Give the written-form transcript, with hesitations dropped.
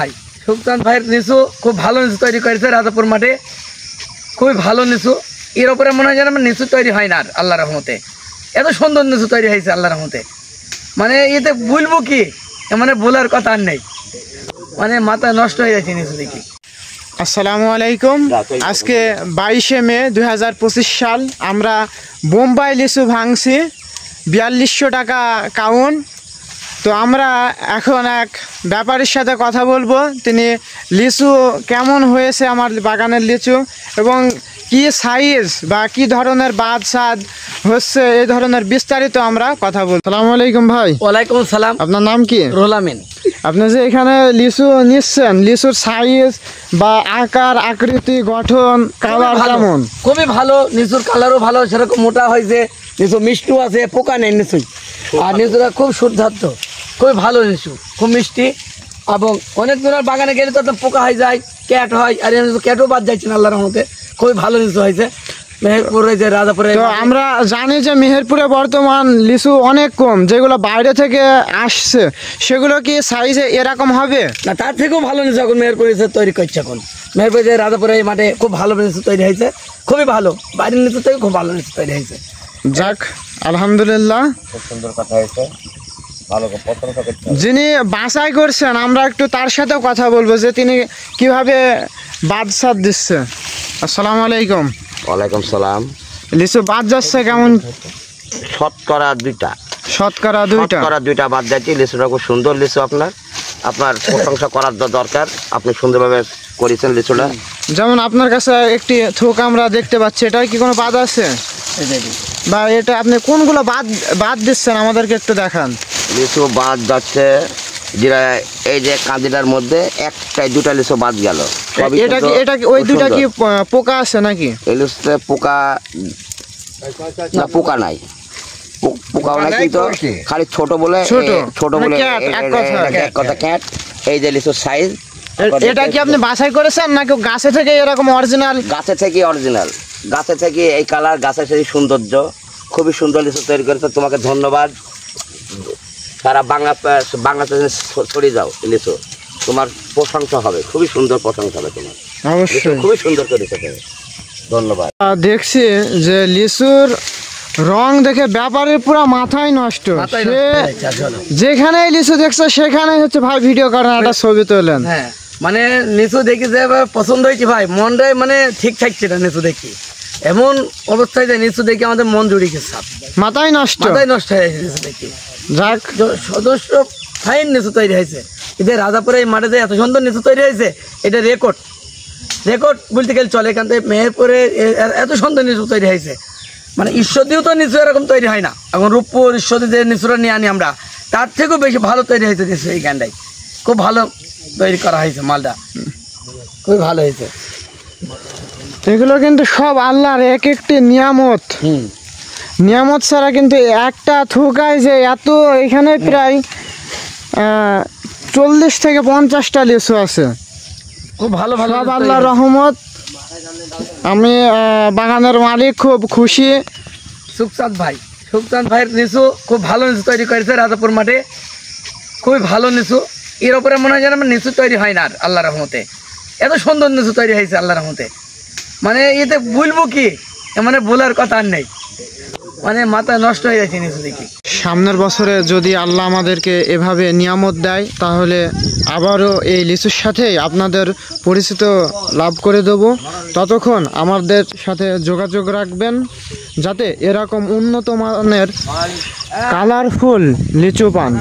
ভাই সুলতান ভাইয়ের নিচু খুব ভালো নিচু তৈরি করেছে রাজাপুর মাঠে, খুবই ভালো নিচু। এর উপরে মনে হয় যেন আমার নিচু তৈরি হয় না আর আল্লাহ রহমতে, এত সুন্দর নিচু তৈরি হয়েছে আল্লাহ রহমতে। মানে এতে বলবো কি, মানে বলার কথা আর নেই, মানে মাথা নষ্ট হয়ে যাচ্ছে নিচু দেখি। আসসালামু আলাইকুম। আজকে 22শে মে 2025 সাল। আমরা বোম্বাই লিচু ভাঙছি 4200 টাকা কাউন। তো আমরা এখন এক ব্যাপারীর সাথে কথা বলবো, তিনি লিচু কেমন হয়েছে আমার বাগানের লিচু এবং কি সাইজ বা কি ধরনের বাদ সাদ হচ্ছে এই ধরনের বিস্তারিত আমরা কথা বলবো। আসসালামু আলাইকুম ভাই। ওয়ালাইকুম সালাম। আপনার নাম কি? রুহুল আমিন। আপনি যে এখানে লিচু নিচ্ছেন, লিচুর সাইজ বা আকার আকৃতি গঠন কালার কেমন? খুবই ভালো, লিচুর কালারও ভালো, সেরকম মোটা হয়েছে, লিচু মিষ্টি আছে, পোকা নেই লিচুই। আর লিচুটা খুব সুধার্থ, খুবই ভালো লিচু, খুব মিষ্টি। এবং অনেক জনের বাগানে গেলে তো পোকা হয়ে যায়, ক্যাট হয়, আর ক্যাটও বাদ যাচ্ছে না আল্লাহর রহমতে। খুবই ভালো লিচু হয়েছে মেহেরপুর হয়েছে, রাজাপুরে। তো আমরা জানি যে মেহেরপুরে বর্তমান লিচু অনেক কম, যেগুলো বাইরে থেকে আসছে সেগুলো কি সাইজে এরকম হবে না? তার থেকেও ভালো লিচু এখন মেহেরপুর তৈরি করছে। এখন মেহেরপুর রাজাপুরে এই মাঠে খুব ভালো লিচু তৈরি হয়েছে, খুবই ভালো। বাইরের লিচু থেকে খুব ভালো লিচু তৈরি হয়েছে। যাক আলহামদুলিল্লাহ, খুব সুন্দর কথা হয়েছে, ভালো প্রশংসা করতে হবে। যিনি বাছাই করছেন আমরা একটু তার সাথেও কথা বলবো যে তিনি কিভাবে বাদশাদ দিচ্ছে। আসসালামু আলাইকুম। ওয়ালাইকুম সালাম। লিচু বাদ যাচ্ছে কেমন? শতকরা দুইটা বাদ যাচ্ছে। লিচুটা খুব সুন্দর লিচু, আপনার প্রশংসা করার দরকার। আপনি সুন্দরভাবে করেছেন লিচুটা। যেমন আপনার কাছে একটি থোক আমরা দেখতে পাচ্ছি, এটা কি কোনো বাদ আছে বা এটা আপনি কোনগুলো বাদ দিচ্ছেন আমাদেরকে একটু দেখান। লিচু বাদ যাচ্ছে যেটা এই যে কাঁদিটার মধ্যে একটাই দুটা লিচু বাদ গেল। এটা কি ওই দুটা কি পোকা আছে নাকি? এই লিচুতে পোকা না, পোকা নাই, পোকাও নাই, কিন্তু খালি ছোট বলে এক কথা ক্যাট। এই যে লিচুর সাইজ, এটা কি আপনি বাছাই করেছেন নাকি গাছে থেকে এরকম অরিজিনাল? গাছে থেকে অরিজিনাল, গাছে থেকে এই কালার, গাছে থেকে সৌন্দর্য, খুবই সুন্দর লিচু তৈরি করেছে। তোমাকে ধন্যবাদ। সারা বাংলাদেশে ছড়িয়ে যাও লিচু, তোমার প্রশংসা হবে, খুবই সুন্দর প্রশংসা হবে তোমার। অবশ্যই খুবই সুন্দর করেছে, ধন্যবাদ। দেখছি যে লিচুর রং দেখে ব্যাপারের পুরো মাথায় নষ্ট। যেখানে লিচু দেখছো সেখানে হচ্ছে ভাই ভিডিও করেন, একটা ছবি তোলেন। হ্যাঁ, মানে লিচু দেখি যে পছন্দ হয়েছে ভাই, মনটাই মানে ঠিক থাকছে না। লিচু দেখি এমন অবস্থায় যে লিচু দেখি আমাদের মন জুড়ে গেছে, মাথায় নষ্ট হয়ে গেছে লিচু দেখি। যাক সদস্য ফাইন লিচু তৈরি হয়েছে। এদের রাজাপুরে এই মাঠে যে এত সুন্দর লিচু তৈরি হয়েছে, এটা রেকর্ড বলতে গেলে চলে। এখান থেকে মেহেরপুরে এত সুন্দর লিচু তৈরি হয়েছে, মানে ঈশ্বরদীও তো নিচু এরকম তৈরি হয় না। এখন রূপপুর ঈশ্বরদী যে নিচুরা নিয়ে আনি আমরা, তার থেকেও বেশি ভালো তৈরি হয়েছে নিচু। এই গানটাই খুব ভালো তৈরি করা হয়েছে, মালটা খুবই ভালো হয়েছে। এগুলো কিন্তু সব আল্লাহর এক একটি নিয়ামত। নিয়ামত ছাড়া কিন্তু একটা থুকায় যে এত, এখানে প্রায় 40 থেকে 50টা লিচু আছে, খুব ভালো ভালো আল্লাহর রহমত। আমি বাগানের মালিক, খুব খুশি। সুখচাঁদ ভাইয়ের লিচু খুব ভালো লিচু তৈরি করেছে রাজাপুর মাঠে, খুবই ভালো লিচু। এর উপরে মনে হয় যেন আমার লিচু তৈরি হয় না আর আল্লাহ রহমতে, এত সুন্দর লিচু তৈরি হয়েছে আল্লাহ রহমতে। মানে এতে বলবো কি, মানে বলার কথা আর নেই, মানে মাথা নষ্ট হয়ে যাচ্ছে লিচু দেখি। সামনের বছরে যদি আল্লাহ আমাদেরকে এভাবে নিয়ামত দেয়, তাহলে আবারও এই লিচুর সাথেই আপনাদের পরিচিত লাভ করে দেব। ততক্ষণ আমাদের সাথে যোগাযোগ রাখবেন, যাতে এরকম উন্নত মানের কালারফুল লিচু পান।